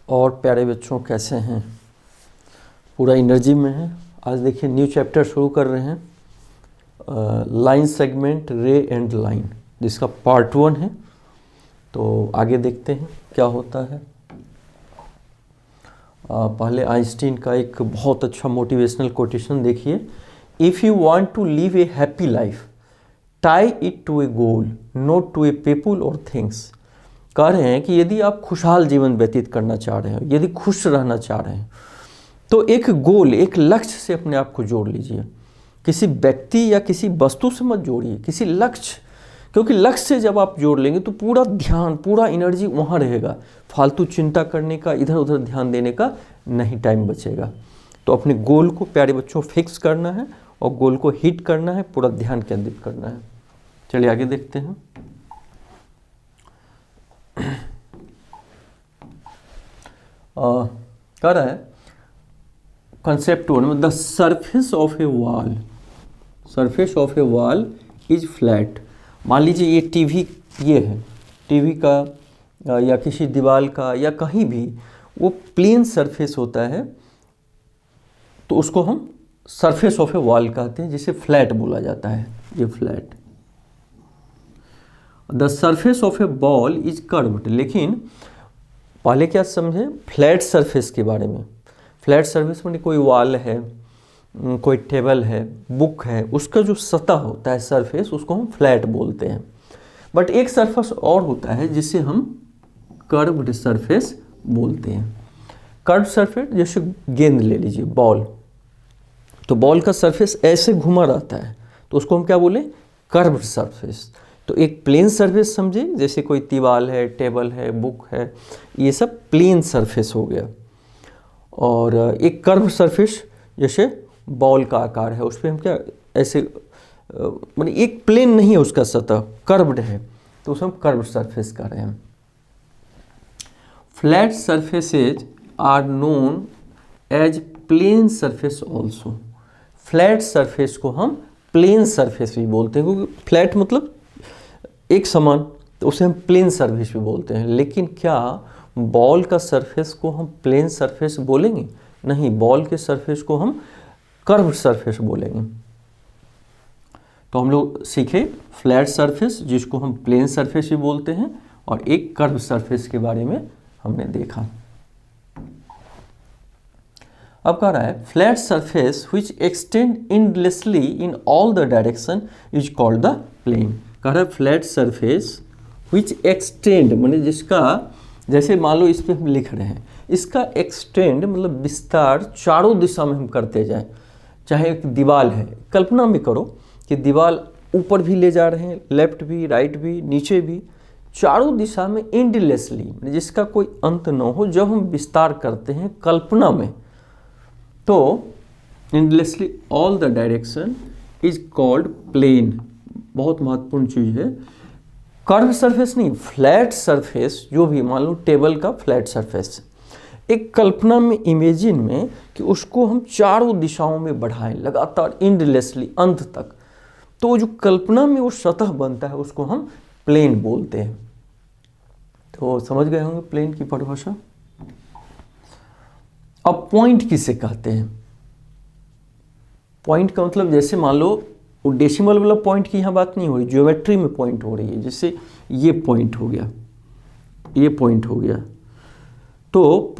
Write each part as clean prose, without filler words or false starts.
और प्यारे बच्चों कैसे हैं? पूरा एनर्जी में हैं। आज देखिए न्यू चैप्टर शुरू कर रहे हैं, लाइन सेगमेंट रे एंड लाइन, जिसका पार्ट 1 है। तो आगे देखते हैं क्या होता है। पहले आइंस्टीन का एक बहुत अच्छा मोटिवेशनल कोटेशन देखिए, if you want to live a happy life tie it to a goal not to a people or things. कह रहे हैं कि यदि आप खुशहाल जीवन व्यतीत करना चाह रहे हो, यदि खुश रहना चाह रहे हैं, तो एक गोल, एक लक्ष्य से अपने आप को जोड़ लीजिए। किसी व्यक्ति या किसी वस्तु से मत जोड़िए, किसी लक्ष्य, क्योंकि लक्ष्य से जब आप जोड़ लेंगे तो पूरा ध्यान, पूरा एनर्जी वहाँ रहेगा। फालतू चिंता करने का, इधर उधर ध्यान देने का नहीं टाइम बचेगा। तो अपने गोल को प्यारे बच्चों फिक्स करना है और गोल को हिट करना है, पूरा ध्यान केंद्रित करना है। चलिए आगे देखते हैं। कह रहा है कंसेप्ट 1 में, the surface of A wall, surface of A wall is flat. मान लीजिए ये टीवी, ये है टीवी का या किसी दीवार का या कहीं भी वो प्लेन सरफेस होता है, तो उसको हम सरफेस ऑफ ए वॉल कहते हैं, जिसे फ्लैट बोला जाता है। ये flat. The surface of A ball is curved. लेकिन पहले क्या समझे फ्लैट सरफेस के बारे में। फ्लैट सरफेस में कोई वॉल है, कोई टेबल है, बुक है, उसका जो सतह होता है सरफेस, उसको हम फ्लैट बोलते हैं। बट एक सरफेस और होता है जिसे हम कर्व्ड सरफेस बोलते हैं। कर्व्ड सरफेस, जैसे गेंद ले लीजिए, बॉल, तो बॉल का सरफेस ऐसे घुमा रहता है, तो उसको हम क्या बोले, कर्व्ड सरफेस। तो एक प्लेन सरफेस समझे, जैसे कोई दीवार है, टेबल है, बुक है, ये सब प्लेन सरफेस हो गया। और एक कर्व सरफेस, जैसे बॉल का आकार है, उस पर हम क्या ऐसे, मतलब एक प्लेन नहीं है उसका सतह, कर्व्ड है, तो उसे हम कर्व सरफेस कह रहे हैं। Flat surfaces are known as plane surface also. Flat surface को हम प्लेन सरफेस भी बोलते हैं, क्योंकि फ्लैट मतलब एक समान, तो उसे हम प्लेन सरफेस भी बोलते हैं। लेकिन क्या बॉल का सरफेस को हम प्लेन सरफेस बोलेंगे? नहीं, बॉल के सरफेस को हम कर्व सरफेस बोलेंगे। तो हम लोग सीखे फ्लैट सरफेस, जिसको हम प्लेन सरफेस भी बोलते हैं, और एक कर्व सरफेस के बारे में हमने देखा। अब कह रहा है flat surface which extend endlessly in all the direction is called the plane. कह रहा है फ्लैट सरफेस व्हिच एक्सटेंड, माने जिसका, जैसे मान लो इस पे हम लिख रहे हैं, इसका एक्सटेंड मतलब विस्तार चारों दिशा में हम करते जाएं। चाहे एक दीवार है, कल्पना में करो कि दीवार ऊपर भी ले जा रहे हैं, लेफ्ट भी, राइट भी, नीचे भी, चारों दिशा में एंडलेसली, जिसका कोई अंत न हो। जब हम विस्तार करते हैं कल्पना में, तो endlessly all the direction is called plane. बहुत महत्वपूर्ण चीज है। कर्व सरफेस नहीं, फ्लैट सरफेस, जो भी मान लो टेबल का फ्लैट सरफेस, एक कल्पना में, इमेजिन में, कि उसको हम चारों दिशाओं में बढ़ाएं लगातार, एंडलेसली, अंत तक, तो जो कल्पना में वो सतह बनता है उसको हम प्लेन बोलते हैं। तो समझ गए होंगे प्लेन की परिभाषा। अब पॉइंट किसे कहते हैं? पॉइंट का मतलब, जैसे मान लो वो डेसिमल वाला पॉइंट की यहाँ बात नहीं हो रही, ज्योमेट्री में पॉइंट हो रही है। जैसे ये पॉइंट हो गया, ये पॉइंट हो गया, तो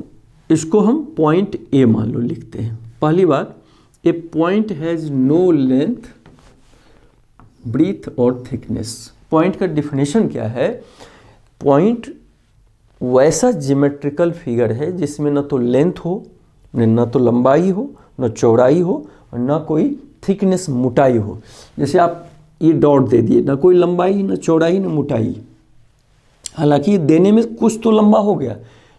इसको हम पॉइंट ए मान लो लिखते हैं। पहली बात, a point has no length, breadth और थिकनेस। पॉइंट का डिफिनेशन क्या है? पॉइंट वैसा ज्योमेट्रिकल फिगर है जिसमें न तो लेंथ हो, न तो लंबाई हो, न चौड़ाई हो, और न कोई थिकनेस, मोटाई हो। जैसे आप ये डॉट दे दिए, ना कोई लंबाई, ना चौड़ाई, ना मोटाई। हालांकि देने में कुछ तो लंबा हो गया,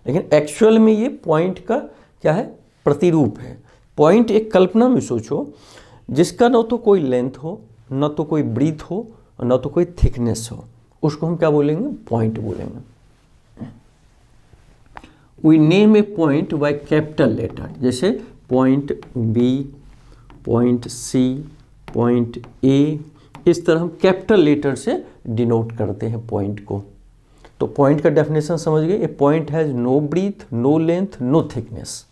लेकिन एक्चुअल में ये पॉइंट का क्या है? प्रतिरूप है। पॉइंट एक कल्पना में सोचो, जिसका न तो कोई लेंथ हो, न तो कोई ब्रीथ हो, न तो कोई थिकनेस हो, उसको हम क्या बोलेंगे? पॉइंट बोलेंगे। We name a point by capital letter, जैसे point B, point C, point A, इस तरह हम कैपिटल लेटर से डिनोट करते हैं पॉइंट को। तो पॉइंट का डेफिनेशन समझ गए, a point has no breadth, no length, no thickness,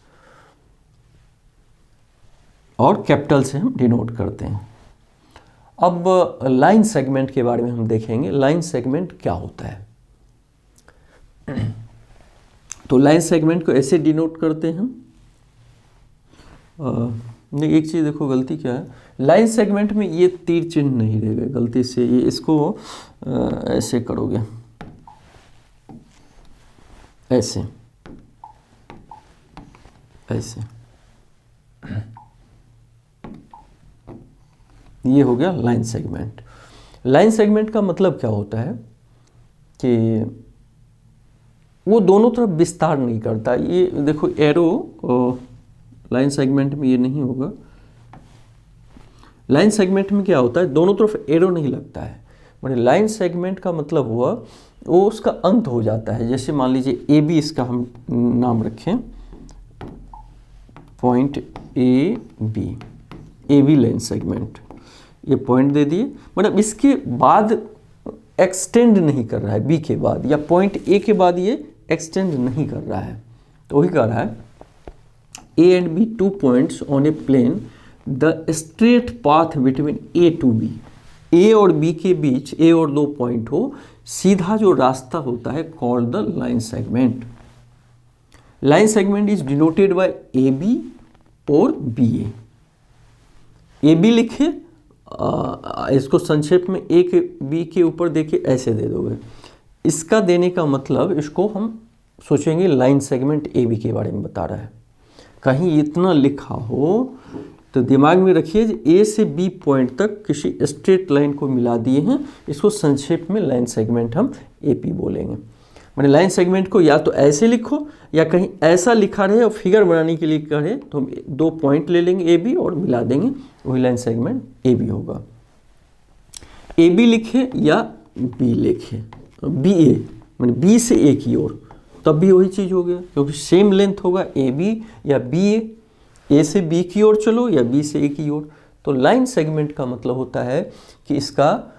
और कैपिटल से हम डिनोट करते हैं। अब लाइन सेगमेंट के बारे में हम देखेंगे, लाइन सेगमेंट क्या होता है। तो लाइन सेगमेंट को ऐसे डिनोट करते हैं हम। नहीं, एक चीज़ देखो गलती क्या है, लाइन सेगमेंट में ये तीर चिन्ह नहीं रहेगा, गलती से ये इसको ऐसे करोगे, ऐसे ऐसे, ये हो गया लाइन सेगमेंट। लाइन सेगमेंट का मतलब क्या होता है कि वो दोनों तरफ विस्तार नहीं करता। ये देखो एरो लाइन सेगमेंट में ये नहीं होगा। लाइन सेगमेंट में क्या होता है, दोनों तरफ एरो नहीं लगता है। मतलब लाइन सेगमेंट का मतलब हुआ वो उसका अंत हो जाता है। जैसे मान लीजिए ए बी, इसका हम नाम रखें point A B line segment, ये पॉइंट दे दिए, मतलब इसके बाद एक्सटेंड नहीं कर रहा है, बी के बाद या पॉइंट ए के बाद ये एक्सटेंड नहीं कर रहा है। तो वही कह रहा है A and B 2 points on a plane, the straight path between A to B, A और बी के बीच ए और 2 पॉइंट हो, सीधा जो रास्ता होता है called the line segment. Line segment is denoted by A B और बी ए बी लिखे, इसको संक्षेप में ए के बी के ऊपर देखिए ऐसे दे दोगे। इसका देने का मतलब इसको हम सोचेंगे लाइन सेगमेंट ए बी के बारे में बता रहा है। कहीं इतना लिखा हो तो दिमाग में रखिए ए से बी पॉइंट तक किसी स्ट्रेट लाइन को मिला दिए हैं, इसको संक्षेप में लाइन सेगमेंट हम ए पी बोलेंगे। मैंने लाइन सेगमेंट को या तो ऐसे लिखो या कहीं ऐसा लिखा रहे और फिगर बनाने के लिए कहे तो हम 2 पॉइंट ले लेंगे ए बी और मिला देंगे, वही लाइन सेगमेंट ए बी होगा। ए बी लिखे या बी लिखे, बी ए मैंने बी से ए की ओर, तब भी वही चीज़ हो गया क्योंकि सेम लेंथ होगा ए बी या बी ए से बी की ओर चलो या बी से ए की ओर। तो लाइन सेगमेंट का मतलब होता है कि इसका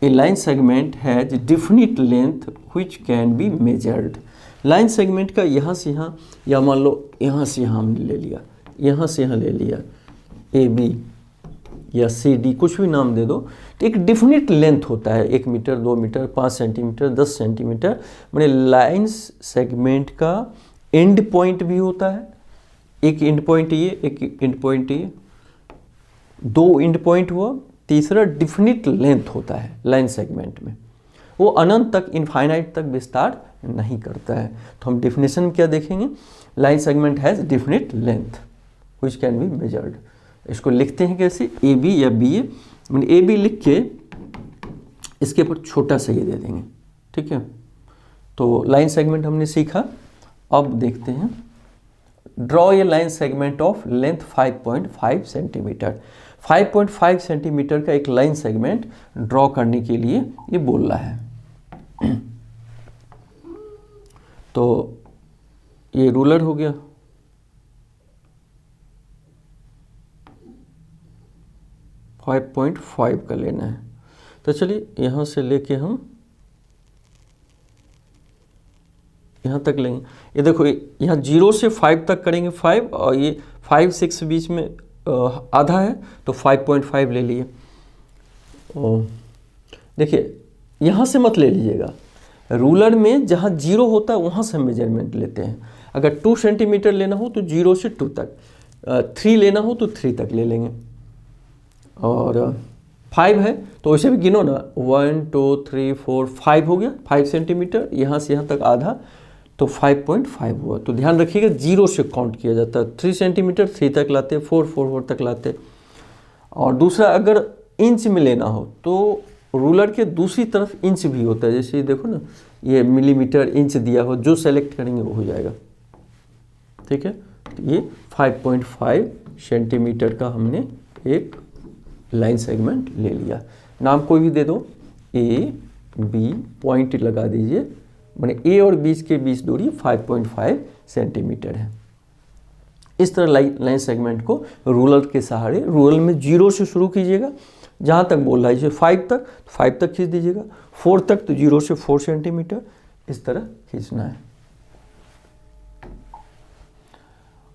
a line segment has definite length which can be measured. Line segment का यहाँ से यहाँ या मान लो यहाँ से यहाँ हमने ले लिया, यहाँ से यहाँ ले लिया, ए बी या सी डी कुछ भी नाम दे दो, तो एक डिफिनिट लेंथ होता है, 1 मीटर 2 मीटर 5 सेंटीमीटर 10 सेंटीमीटर। मैंने लाइन सेगमेंट का एंड पॉइंट भी होता है, एक एंड पॉइंट ये, एक एंड पॉइंट ये, 2 एंड पॉइंट हुआ, तीसरा डिफिनिट लेंथ होता है लाइन सेगमेंट में, वो अनंत तक इनफाइनाइट तक विस्तार नहीं करता है। तो हम डेफिनेशन में क्या देखेंगे, line segment has definite length which can be measured. इसको लिखते हैं कैसे, ए बी या बी ए, मैंने ए बी लिख के इसके ऊपर छोटा सा ये दे देंगे, ठीक है। तो लाइन सेगमेंट हमने सीखा। अब देखते हैं, draw a line segment of length 5.5 centimetre. 5.5 centimetre का एक लाइन सेगमेंट ड्रॉ करने के लिए ये बोल रहा है। तो ये रूलर हो गया, फाइव 5.5 का लेना है। तो चलिए यहाँ से लेके हम यहाँ तक लेंगे। ये देखो यहाँ 0 से 5 तक करेंगे 5, और ये 5 6 बीच में आधा है तो 5.5 ले लिए। देखिए यहाँ से मत ले लीजिएगा, रूलर में जहाँ 0 होता है वहाँ से हम मेजरमेंट लेते हैं। अगर 2 सेंटीमीटर लेना हो तो 0 से 2 तक, 3 लेना हो तो 3 तक ले लेंगे, और 5 है तो वैसे भी गिनो ना, 1 2 3 4 5 हो गया, 5 सेंटीमीटर, यहाँ से यहाँ तक आधा तो 5.5 हुआ। तो ध्यान रखिएगा 0 से काउंट किया जाता है, 3 सेंटीमीटर 3 तक लाते, 4 तक लाते। और दूसरा अगर इंच में लेना हो तो रूलर के दूसरी तरफ इंच भी होता है, जैसे देखो ना ये मिलीमीटर इंच दिया हो, जो सेलेक्ट करेंगे वो हो जाएगा, ठीक है। तो ये 5.5 सेंटीमीटर का हमने एक लाइन सेगमेंट ले लिया। नाम कोई भी दे दो, ए बी, पॉइंट लगा दीजिए, माने ए और बीच के बीच दूरी 5.5 सेंटीमीटर है। इस तरह लाइन सेगमेंट को रूलर के सहारे, रूलर में 0 से शुरू कीजिएगा जहाँ तक बोल रहा है, जैसे 5 तक, 5 तक खींच दीजिएगा, 4 तक तो 0 से 4 सेंटीमीटर इस तरह खींचना है।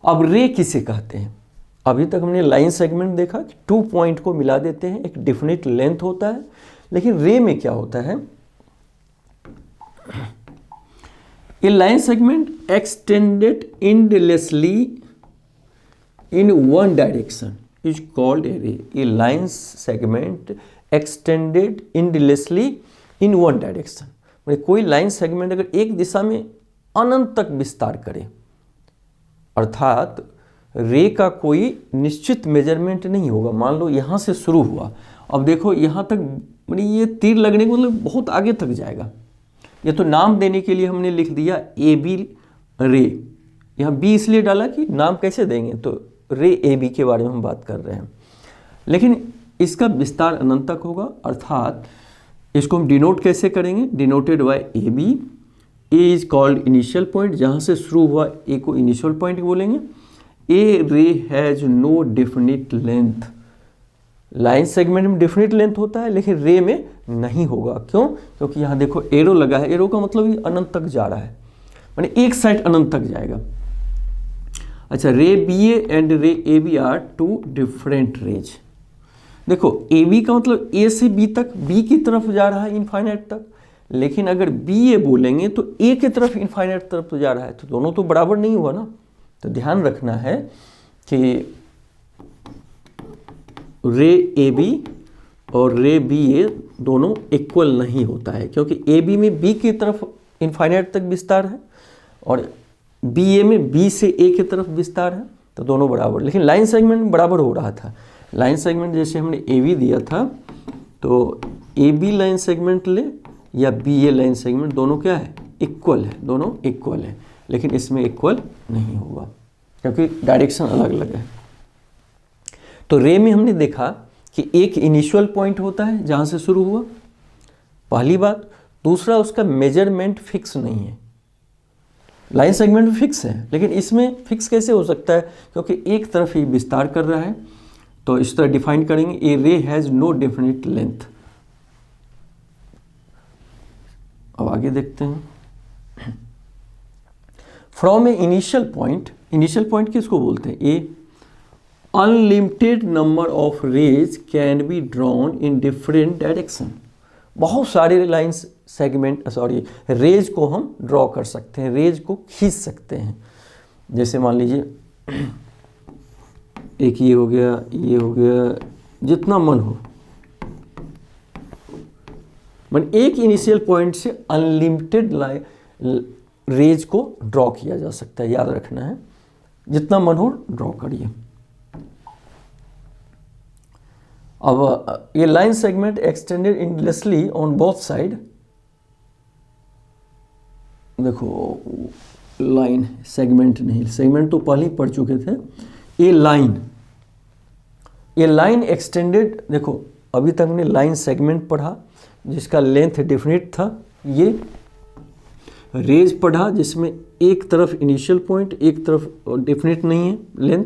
अब रे किसे कहते हैं? अभी तक हमने लाइन सेगमेंट देखा कि 2 पॉइंट को मिला देते हैं, एक डिफिनिट लेंथ होता है, लेकिन रे में क्या होता है? A line segment extended endlessly in one direction is called a ray. A line segment extended endlessly in one direction. मतलब कोई लाइन सेगमेंट अगर एक दिशा में अनंत तक विस्तार करे, अर्थात रे का कोई निश्चित मेजरमेंट नहीं होगा। मान लो यहाँ से शुरू हुआ, अब देखो यहाँ तक, मतलब ये तीर लगने को मतलब बहुत आगे तक जाएगा। ये तो नाम देने के लिए हमने लिख दिया ए बी रे, यहाँ बी इसलिए डाला कि नाम कैसे देंगे, तो रे ए बी के बारे में हम बात कर रहे हैं। लेकिन इसका विस्तार अनंत तक होगा, अर्थात इसको हम डिनोट कैसे करेंगे? Denoted by A B. A is called initial point, जहाँ से शुरू हुआ ए को इनिशियल पॉइंट बोलेंगे। A ray has no definite length. Line segment में डेफिनिट लेंथ होता है, लेकिन रे में नहीं होगा। क्यों? क्योंकि यहाँ देखो एरो लगा है, एरो का मतलब ये अनंत तक जा रहा है, माने एक साइड अनंत तक जाएगा। अच्छा, रे B A and ray A B are two different rays. देखो ए बी का मतलब ए से बी तक, बी की तरफ जा रहा है इनफाइनाइट तक, लेकिन अगर बी ए बोलेंगे तो ए की तरफ इनफाइनाइट तरफ तो जा रहा है, तो दोनों तो बराबर नहीं हुआ ना। तो ध्यान रखना है कि रे ए बी और रे बी ए दोनों इक्वल नहीं होता है, क्योंकि ए बी में बी की तरफ इनफाइनाइट तक विस्तार है और बी ए में बी से ए की तरफ विस्तार है, तो दोनों बराबर। लेकिन लाइन सेगमेंट बराबर हो रहा था। लाइन सेगमेंट जैसे हमने ए बी दिया था, तो ए बी लाइन सेगमेंट ले या बी ए लाइन सेगमेंट, दोनों क्या है? इक्वल है, दोनों इक्वल है। लेकिन इसमें इक्वल नहीं होगा क्योंकि डायरेक्शन अलग अलग है। तो रे में हमने देखा कि एक इनिशियल पॉइंट होता है जहाँ से शुरू हुआ, पहली बात। दूसरा, उसका मेजरमेंट फिक्स नहीं है। लाइन सेगमेंट में फिक्स है, लेकिन इसमें फिक्स कैसे हो सकता है? क्योंकि एक तरफ ही विस्तार कर रहा है। तो इस तरह डिफाइन करेंगे, ए ray has no definite length. अब आगे देखते हैं। From a initial point, initial point किसको बोलते हैं? A unlimited number of rays can be drawn in different direction. बहुत सारे लाइन सेगमेंट रेज को हम ड्रॉ कर सकते हैं, रेज को खींच सकते हैं। जैसे मान लीजिए एक ये हो गया, ये हो गया, जितना मन हो। मन एक इनिशियल पॉइंट से अनलिमिटेड रेज को ड्रॉ किया जा सकता है, याद रखना है। जितना मन हो ड्रॉ करिए। अब ये line segment extended endlessly on both side. देखो लाइन सेगमेंट नहीं, सेगमेंट तो पहले ही पढ़ चुके थे। ये लाइन एक्सटेंडेड, देखो अभी तक हमने लाइन सेगमेंट पढ़ा जिसका लेंथ डेफिनिट था। ये रेज पढ़ा जिसमें एक तरफ इनिशियल पॉइंट, एक तरफ डेफिनिट नहीं है लेंथ,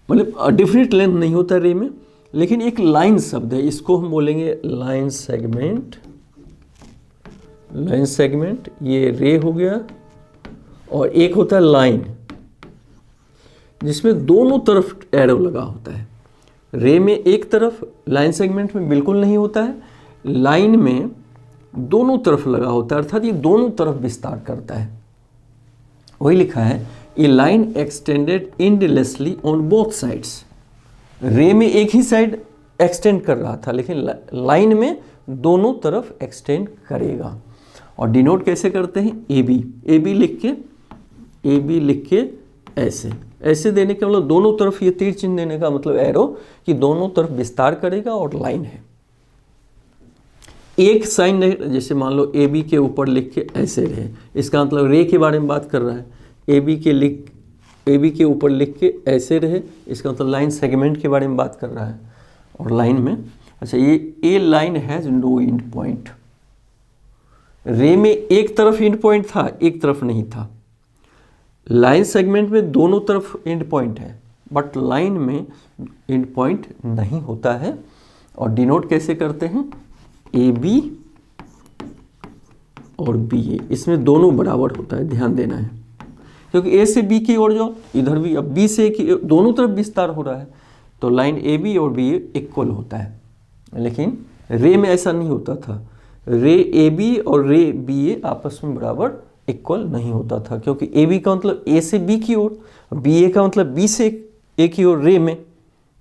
मतलब डेफिनिट लेंथ नहीं होता रे में। लेकिन एक लाइन शब्द है, इसको हम बोलेंगे लाइन सेगमेंट। लाइन सेगमेंट ये रे हो गया, और एक होता है लाइन जिसमें दोनों तरफ एरो लगा होता है। रे में एक तरफ, लाइन सेगमेंट में बिल्कुल नहीं होता है। लाइन में दोनों तरफ लगा होता है, अर्थात ये दोनों तरफ विस्तार करता है। वही लिखा है, a line extended endlessly on both sides. Ray में एक ही साइड एक्सटेंड कर रहा था, लेकिन लाइन में दोनों तरफ एक्सटेंड करेगा। और डिनोट कैसे करते हैं? ए बी, ए बी लिख के ऐसे देने का मतलब दोनों तरफ ये तीर चिन्ह देने का मतलब एरो कि दोनों तरफ विस्तार करेगा और लाइन है। एक साइन नहीं, जैसे मान लो ए बी के ऊपर लिख के ऐसे रहे, इसका मतलब रे के बारे में बात कर रहा है। ए बी के ऊपर लिख के ऐसे रहे, इसका मतलब लाइन सेगमेंट के बारे में बात कर रहा है। और लाइन में, अच्छा ये a line has no end point. Ray में एक तरफ एंड पॉइंट था, एक तरफ नहीं था। लाइन सेगमेंट में दोनों तरफ एंड पॉइंट है, बट लाइन में एंड पॉइंट नहीं होता है। और डिनोट कैसे करते हैं, ए बी और बी ए, इसमें दोनों बराबर होता है, ध्यान देना है, क्योंकि ए से बी की ओर जाओ, इधर भी अब बी से की दोनों तरफ विस्तार हो रहा है, तो लाइन ए बी और बी ए इक्वल होता है। लेकिन रे में ऐसा नहीं होता था, रे ए बी और रे बी ए आपस में बराबर इक्वल नहीं होता था, क्योंकि ए बी का मतलब ए से बी की ओर, बी ए का मतलब बी से ए की ओर रे में,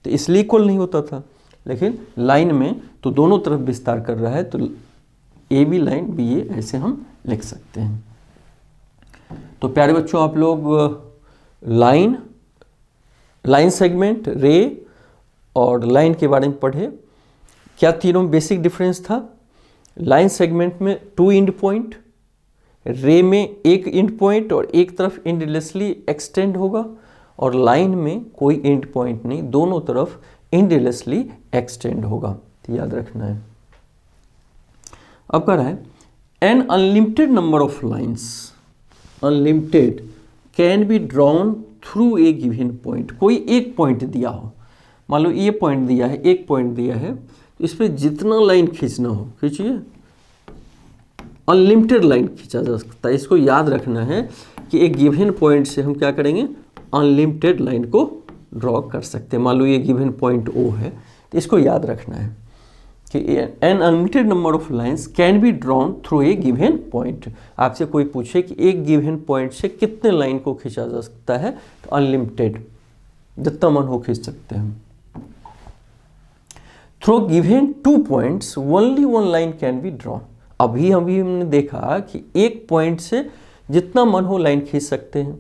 तो इसलिए इक्वल नहीं होता था। लेकिन लाइन में तो दोनों तरफ विस्तार कर रहा है, तो ए बी लाइन बी ए ऐसे हम लिख सकते हैं। तो प्यारे बच्चों, आप लोग लाइन सेगमेंट, रे और लाइन के बारे में पढ़े। क्या तीनों में बेसिक डिफरेंस था? लाइन सेगमेंट में 2 एंड पॉइंट, रे में 1 एंड पॉइंट और एक तरफ एंडलेसली एक्सटेंड होगा, और लाइन में कोई एंड पॉइंट नहीं, दोनों तरफ एंडलेसली एक्सटेंड होगा, तो याद रखना है। अब कह रहा है an unlimited number of lines, unlimited can be drawn through a given point. कोई एक पॉइंट दिया हो, मान लो ये पॉइंट दिया है, एक पॉइंट दिया है, तो इस पर जितना लाइन खींचना हो खींचिए, अनलिमिटेड लाइन खींचा जा सकता है। इसको याद रखना है कि एक गिवन पॉइंट से हम क्या करेंगे, अनलिमिटेड लाइन को ड्रॉ कर सकते हैं। मान लो ये गिवन पॉइंट ओ है, तो इसको याद रखना है कि an unlimited number of lines can be drawn through a given point. आपसे कोई पूछे कि एक गिवन पॉइंट से कितने लाइन को खींचा जा सकता है, तो अनलिमिटेड, जितना मन हो खींच सकते हैं। Through given 2 points only 1 line can be drawn. अभी हमने देखा कि एक पॉइंट से जितना मन हो लाइन खींच सकते हैं,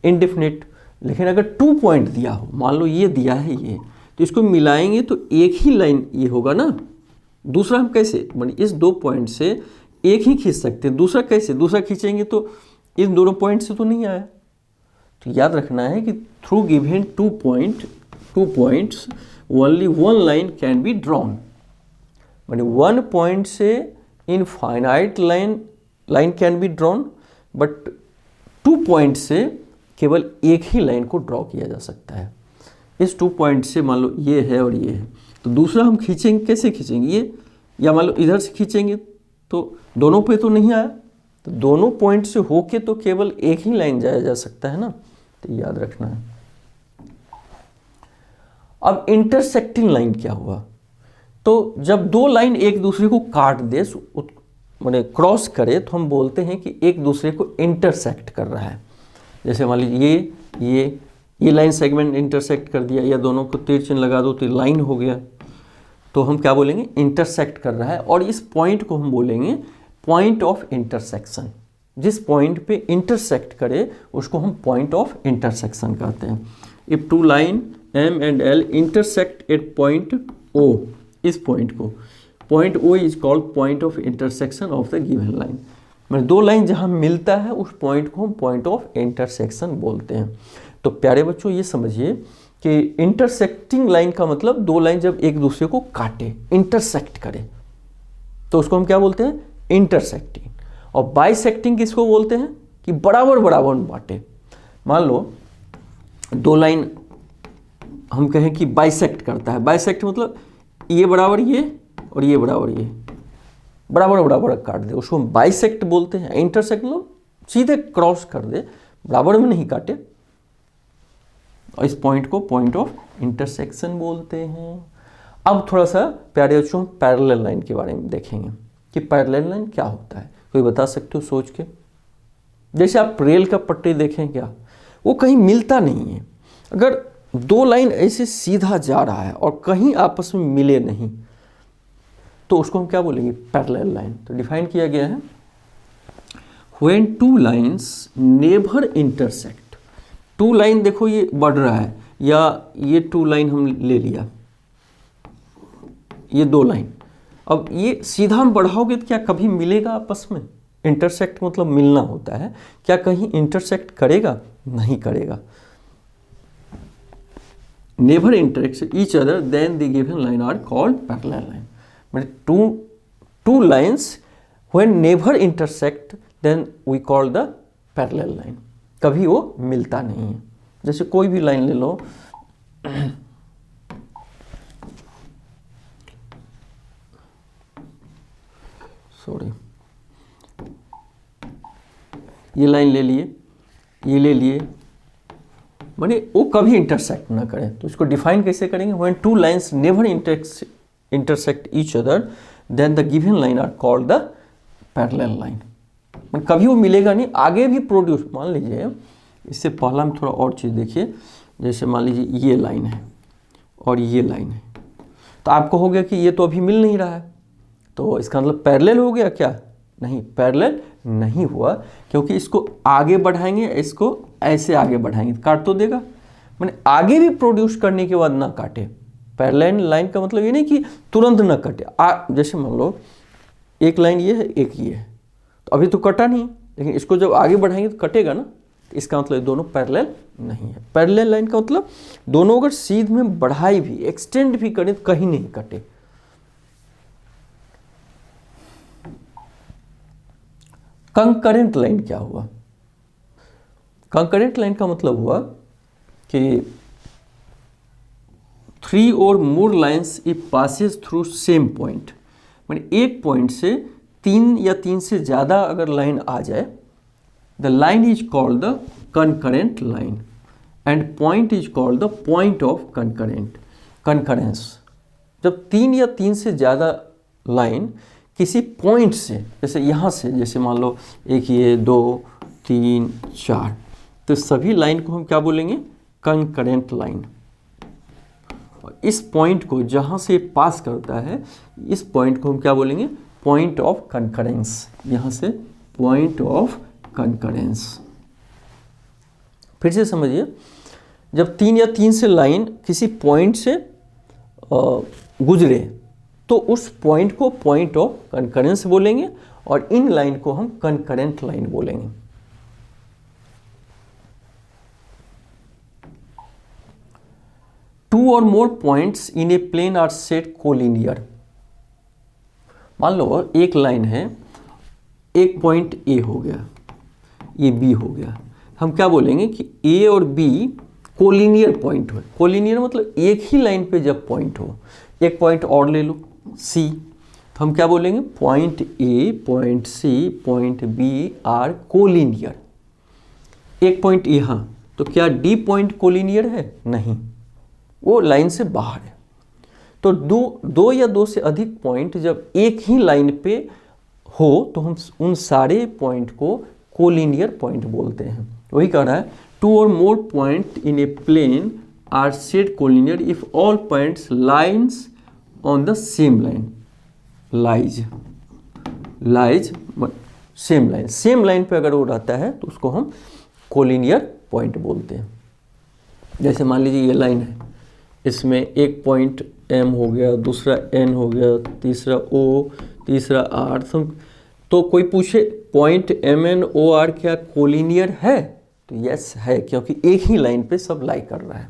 इनडेफिनिट। लेकिन अगर 2 पॉइंट दिया हो, मान लो ये दिया है ये, तो इसको मिलाएंगे तो एक ही लाइन ये होगा ना। दूसरा हम कैसे, माने इस 2 पॉइंट से एक ही खींच सकते हैं, दूसरा कैसे, दूसरा खींचेंगे तो इन दोनों पॉइंट से तो नहीं आया। तो याद रखना है कि through given 2 points only 1 line can be drawn. माने 1 पॉइंट से infinite line can be drawn, but 2 point से केवल एक ही लाइन को ड्रॉ किया जा सकता है। इस 2 पॉइंट से मान लो ये है और ये है, तो दूसरा हम खींचेंगे, कैसे खींचेंगे ये, या मान लो इधर से खींचेंगे तो दोनों पे तो नहीं आया, तो दोनों पॉइंट से होके तो केवल एक ही लाइन जाया जा सकता है ना, तो याद रखना है। अब इंटरसेक्टिंग लाइन क्या हुआ, तो जब 2 लाइन एक दूसरे को काट दे, माने क्रॉस करे, तो हम बोलते हैं कि एक दूसरे को इंटरसेक्ट कर रहा है। जैसे मान लीजिए ये लाइन सेगमेंट इंटरसेक्ट कर दिया, या दोनों को तीर चिन्ह लगा दो तो लाइन हो गया, तो हम क्या बोलेंगे, इंटरसेक्ट कर रहा है। और इस पॉइंट को हम बोलेंगे पॉइंट ऑफ इंटरसेक्शन। जिस पॉइंट पे इंटरसेक्ट करे उसको हम पॉइंट ऑफ इंटरसेक्शन कहते हैं। If 2 line M and L intersect at point O, इस पॉइंट को point O is called point of intersection of the given line. मतलब 2 लाइन जहाँ मिलता है उस पॉइंट को हम पॉइंट ऑफ इंटरसेक्शन बोलते हैं। तो प्यारे बच्चों, ये समझिए कि इंटरसेक्टिंग लाइन का मतलब 2 लाइन जब एक दूसरे को काटे, इंटरसेक्ट करे, तो उसको हम क्या बोलते हैं, इंटरसेक्टिंग। और बाइसेक्टिंग किसको बोलते हैं, कि बराबर बराबर बांटे। मान लो 2 लाइन हम कहें कि बाइसेक्ट करता है, बाइसेक्ट मतलब ये बराबर ये और ये बराबर ये, बराबर बराबर काट दे, उसको हम बाइसेक्ट बोलते हैं। इंटरसेक्ट मतलब सीधे क्रॉस कर दे, बराबर में नहीं काटे, और इस पॉइंट को पॉइंट ऑफ इंटरसेक्शन बोलते हैं। अब थोड़ा सा प्यारे बच्चों पैरेलल लाइन के बारे में देखेंगे कि पैरेलल लाइन क्या होता है। कोई बता सकते हो सोच के? जैसे आप रेल का पट्टी देखें, क्या वो कहीं मिलता नहीं है। अगर 2 लाइन ऐसे सीधा जा रहा है और कहीं आपस में मिले नहीं, तो उसको हम क्या बोलेंगे, पैरेलल लाइन। तो डिफाइन किया गया है, when 2 lines never intersect. 2 line देखो ये बढ़ रहा है, या ये 2 लाइन हम ले लिया, ये 2 लाइन, अब ये सीधा हम बढ़ाओगे तो क्या कभी मिलेगा आपस में? इंटरसेक्ट मतलब मिलना होता है, क्या कहीं इंटरसेक्ट करेगा? नहीं करेगा। Never intersect each other then the given line are called parallel line. मतलब two lines when never intersect then we call the parallel line। कभी वो मिलता नहीं है, जैसे कोई भी लाइन ले लो, सॉरी, ये लाइन ले लिए, ये ले लिए, माने वो कभी इंटरसेक्ट ना करें। तो इसको डिफाइन कैसे करेंगे? When two lines never intersect each other then the given line are called the parallel line. कभी वो मिलेगा नहीं, आगे भी प्रोड्यूस, मान लीजिए इससे पहला में थोड़ा और चीज़ देखिए, जैसे मान लीजिए ये लाइन है और ये लाइन है, तो आपको हो गया कि ये तो अभी मिल नहीं रहा है, तो इसका मतलब पैरेलल हो गया क्या? नहीं, पैरेलल नहीं हुआ, क्योंकि इसको आगे बढ़ाएंगे, इसको ऐसे आगे बढ़ाएंगे, काट तो देगा, माने आगे भी प्रोड्यूस करने के बाद ना काटे। पैरेलल लाइन का मतलब ये नहीं कि तुरंत ना कटे। जैसे मान लो एक लाइन ये है, एक ये है, तो अभी तो कटा नहीं, लेकिन इसको जब आगे बढ़ाएंगे तो कटेगा ना, तो इसका मतलब दोनों पैरेलल नहीं है। पैरेलल लाइन का मतलब दोनों अगर सीध में बढ़ाई भी, एक्सटेंड भी करें तो कहीं नहीं कटे। कंकरेंट लाइन क्या हुआ? कंकरेंट लाइन का मतलब हुआ कि 3 or more lines if passes through same point, माने एक पॉइंट से 3 या 3 से ज़्यादा अगर लाइन आ जाए, the line is called the concurrent line and point is called the point of concurrence. जब 3 या 3 से ज़्यादा लाइन किसी पॉइंट से, जैसे यहाँ से, जैसे मान लो एक ये 2 3 4, तो सभी लाइन को हम क्या बोलेंगे? Concurrent line. और इस पॉइंट को जहाँ से पास करता है, इस पॉइंट को हम क्या बोलेंगे? Point of concurrence. यहाँ से पॉइंट ऑफ कंकरेंस। फिर से समझिए, जब 3 या 3 से लाइन किसी पॉइंट से गुजरे, तो उस पॉइंट को पॉइंट ऑफ कंकरेंस बोलेंगे और इन लाइन को हम कंकरेंट लाइन बोलेंगे। Two or more points in a plane are said collinear. मान लो एक लाइन है, एक पॉइंट ए हो गया, ये बी हो गया, हम क्या बोलेंगे कि ए और बी कोलिनियर पॉइंट हो। कोलिनियर मतलब एक ही लाइन पे जब पॉइंट हो। एक पॉइंट और ले लो, सी, तो हम क्या बोलेंगे? Point A, point C, point B are collinear. एक पॉइंट यहाँ, तो क्या डी पॉइंट कोलिनियर है? नहीं, वो लाइन से बाहर है। तो दो या दो से अधिक पॉइंट जब एक ही लाइन पे हो, तो हम उन सारे पॉइंट को कोलिनियर पॉइंट बोलते हैं। वही कह रहा है, two or more point in a plane are said collinear if all points lines on the same line. Lies same line, same line पे अगर वो रहता है तो उसको हम कोलिनियर पॉइंट बोलते हैं। जैसे मान लीजिए ये लाइन है, इसमें एक पॉइंट एम हो गया, दूसरा एन हो गया, तीसरा ओ, तीसरा आर। तो कोई पूछे point M N O are क्या कोलिनियर है? तो यस है, क्योंकि एक ही लाइन पे सब लाई कर रहा है।